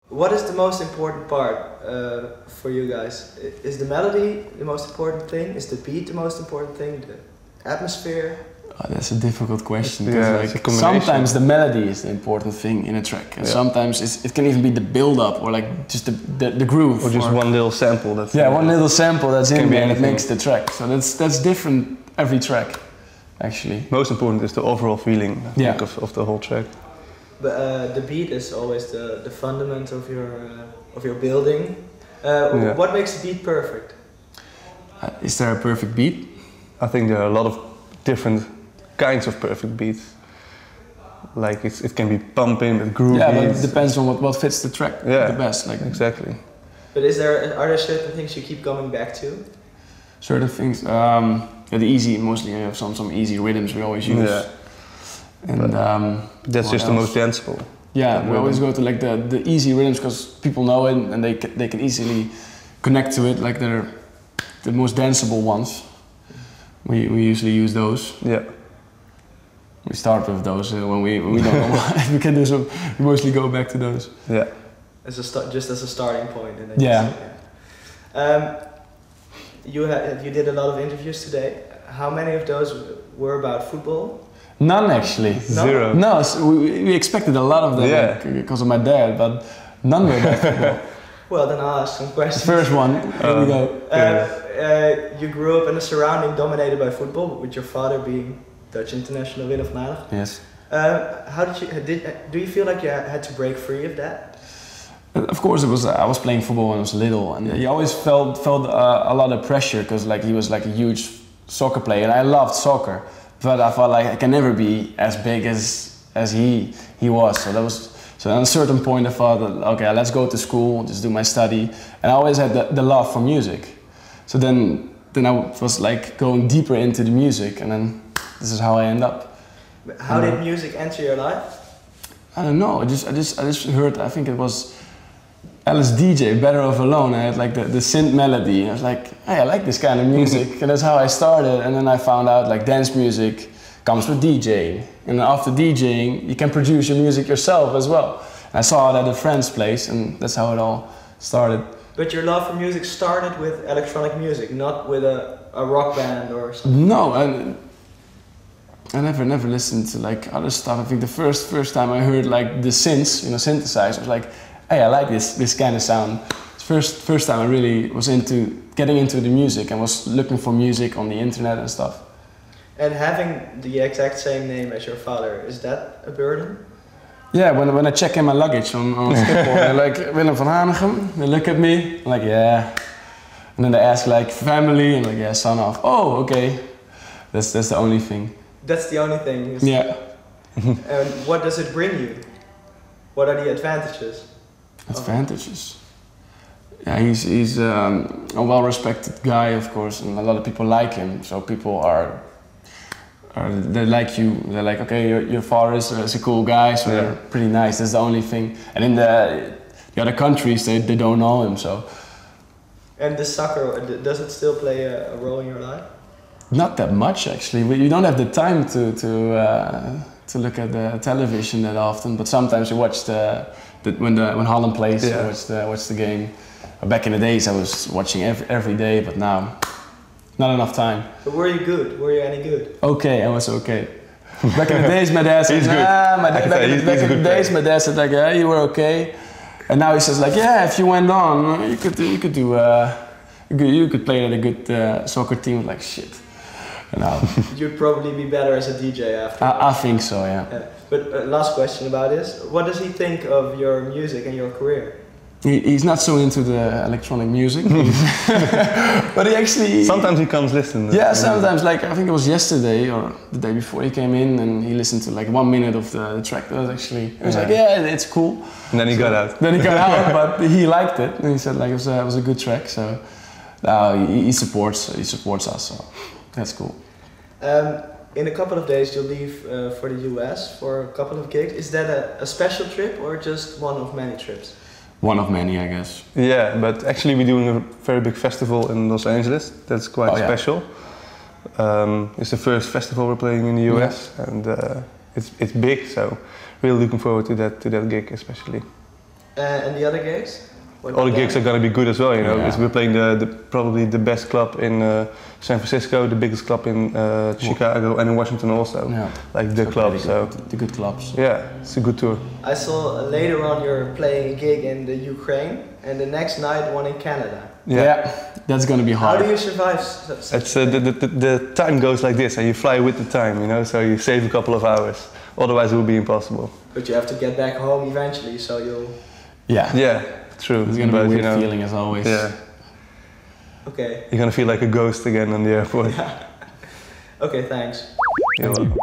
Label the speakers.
Speaker 1: What is the most important part for you guys? Is the melody the most important thing? Is the beat the most important thing? The atmosphere?
Speaker 2: Oh, that's a difficult question.
Speaker 3: Yeah,
Speaker 2: Like, sometimes the melody is the important thing in a track, and sometimes it can even be the build-up or like just the groove,
Speaker 3: or just one little sample. That's
Speaker 2: one little sample that's in there and it
Speaker 3: anything.
Speaker 2: makes the track. So that's different every track, actually.
Speaker 3: Most important is the overall feeling, I think, of the whole track.
Speaker 1: But the beat is always the fundament of your building. What makes the beat perfect?
Speaker 2: Is there a perfect beat?
Speaker 3: I think there are a lot of different kinds of perfect beats. Like it can be pumping, with groovy.
Speaker 2: Yeah, but it depends on what fits the track the best. Like
Speaker 3: exactly.
Speaker 1: But are there certain things you keep coming back to?
Speaker 2: Certain things. The easy, mostly you have some easy rhythms we always use.
Speaker 3: Yeah.
Speaker 2: And
Speaker 3: that's just the most danceable.
Speaker 2: Yeah, we always go to like the easy rhythms because people know it and they can easily connect to it. Like they're the most danceable ones. We usually use those.
Speaker 3: Yeah.
Speaker 2: We start with those when we don't know what we can do. So we mostly go back to those.
Speaker 3: Yeah.
Speaker 1: Just as a starting point. And then you did a lot of interviews today. How many of those were about football?
Speaker 2: None actually.
Speaker 1: No?
Speaker 3: Zero.
Speaker 2: No, so we expected a lot of them because of my dad, but none were about football.
Speaker 1: Well, then I'll ask some questions.
Speaker 2: First one, here we go.
Speaker 1: You grew up in a surrounding dominated by football, with your father being Dutch international Willem and Ward.
Speaker 2: Yes.
Speaker 1: How do you feel like you had to break free of that?
Speaker 2: Of course, I was playing football when I was little, and he always felt a lot of pressure because like he was like a huge soccer player, and I loved soccer. But I felt like I can never be as big as he was. So at a certain point I thought that, okay, let's go to school, just do my study. And I always had the love for music. So then I was like going deeper into the music, and then this is how I end up.
Speaker 1: How did music enter your life?
Speaker 2: I don't know. I just heard. I think it was Deejay, Better Off Alone. I had like the synth melody. I was like, hey, I like this kind of music. And that's how I started. And then I found out like dance music comes with DJing. And after DJing, you can produce your music yourself as well. And I saw it at a friend's place, and that's how it all started.
Speaker 1: But your love for music started with electronic music, not with a rock band or something?
Speaker 2: No, I never listened to like other stuff. I think the first time I heard like the synths, synthesizers, I was like, hey, I like this kind of sound. First time I really was getting into the music and was looking for music on the internet and stuff.
Speaker 1: And having the exact same name as your father, is that a burden?
Speaker 2: Yeah, when I check in my luggage on Schiphol, they're like, Willem van Hanegem, they look at me, I'm like, yeah. And then they ask like, family, and like, yeah, son of, oh, okay. That's the only thing.
Speaker 1: That's the only thing?
Speaker 2: Yeah.
Speaker 1: And what does it bring you? What are the advantages?
Speaker 2: Advantages? Yeah, he's a well-respected guy, of course, and a lot of people like him. So people they like you. They're like, okay, your father is a cool guy, so they're pretty nice. That's the only thing. And in the other countries, they don't know him. So.
Speaker 1: And the soccer, does it still play a role in your life?
Speaker 2: Not that much, actually. You don't have the time to look at the television that often. But sometimes you watch when Holland plays. Yeah. Watch the game. Back in the days, I was watching every day, but now. Not enough time.
Speaker 1: But were you good? Were you any good?
Speaker 2: Okay, I was okay. Back in the days, my dad said, back in the days, my dad said like, yeah, you were okay. And now he says like, yeah, if you went on, you could play at a good soccer team. Like shit. And now
Speaker 1: you'd probably be better as a DJ after.
Speaker 2: I think so, yeah.
Speaker 1: But last question about this: what does he think of your music and your career?
Speaker 2: He's not so into the electronic music, but he actually...
Speaker 3: Sometimes he comes listen.
Speaker 2: Yeah, sometimes, like I think it was yesterday or the day before he came in and he listened to like 1 minute of the track. That was actually, he was like, yeah, it's cool.
Speaker 3: And then he got out.
Speaker 2: Then he got out, but he liked it and he said like it was a good track. So he supports us, so that's cool.
Speaker 1: In a couple of days you'll leave for the US for a couple of gigs. Is that a special trip or just one of many trips?
Speaker 2: One of many, I guess.
Speaker 3: Yeah, but actually we're doing a very big festival in Los Angeles. That's quite special. It's the first festival we're playing in the US, and it's big. So really looking forward to that gig especially.
Speaker 1: And the other gigs?
Speaker 3: All the gigs are going to be good as well, you know, because we're playing probably the best club in San Francisco, the biggest club in Chicago, and in Washington also, like the club. So
Speaker 2: the good clubs.
Speaker 3: Yeah, it's a good tour.
Speaker 1: I saw later on you're playing a gig in the Ukraine, and the next night one in Canada.
Speaker 2: Yeah, that's going to be hard.
Speaker 1: How do you survive?
Speaker 3: It's the time goes like this, and you fly with the time, you know, so you save a couple of hours. Otherwise, it would be impossible.
Speaker 1: But you have to get back home eventually, so you'll.
Speaker 3: Yeah. True.
Speaker 2: It's gonna be a weird feeling as always.
Speaker 3: Yeah.
Speaker 1: Okay.
Speaker 3: You're gonna feel like a ghost again on the airport.
Speaker 1: Okay, thanks.
Speaker 3: You're welcome.